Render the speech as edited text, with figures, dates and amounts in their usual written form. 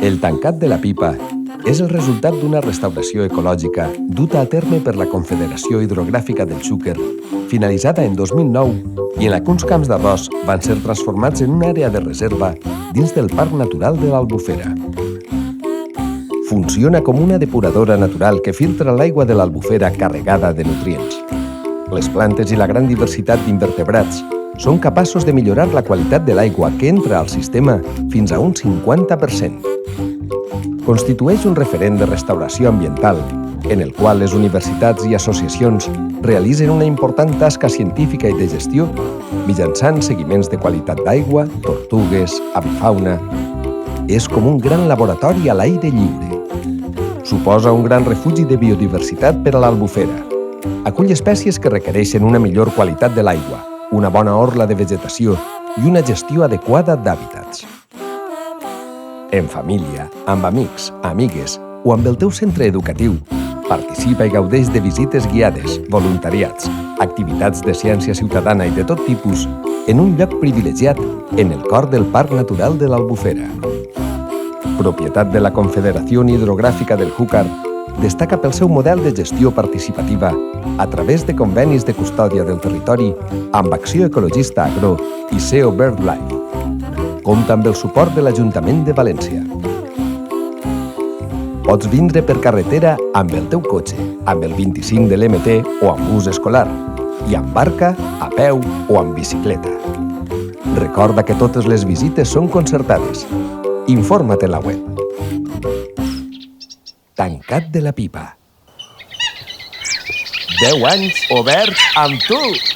El tancat de la pipa és el resultat d'una restauració ecològica duta a terme per la Confederació Hidrogràfica del Xúquer, finalitzada en 2009 i en la que uns camps d'arròs van ser transformats en una àrea de reserva dins del Parc Natural de l'Albufera. Funciona com una depuradora natural que filtra l'aigua de l'Albufera carregada de nutrients. Les plantes i la gran diversitat d'invertebrats són capaços de millorar la qualitat de l'aigua que entra al sistema fins a un 50%. Constitueix un referent de restauració ambiental, en el qual les universitats i associacions realitzen una important tasca científica i de gestió mitjançant seguiments de qualitat d'aigua, tortugues, avifauna. És com un gran laboratori a l'aire lliure. Suposa un gran refugi de biodiversitat per a l'Albufera. Acull espècies que requereixen una millor qualitat de l'aigua, una bona orla de vegetació i una gestió adequada d'hàbitats. En família, amb amics, amigues o amb el teu centre educatiu, participa i gaudeix de visites guiades, voluntariats, activitats de ciència ciutadana i de tot tipus en un lloc privilegiat en el cor del Parc Natural de l'Albufera. Propietat de la Confederació Hidrogràfica del Xúquer, destaca pel seu model de gestió participativa a través de convenis de custòdia del territori amb Acció Ecologista Agro i SEO BirdLife. Compta amb el suport de l'Ajuntament de València. Pots vindre per carretera amb el teu cotxe, amb el 25 de l'MT o amb bus escolar, i amb barca, a peu o amb bicicleta. Recorda que totes les visites són concertades. Informa't en la web. Tancat de la pipa. 10 anys obert amb tu!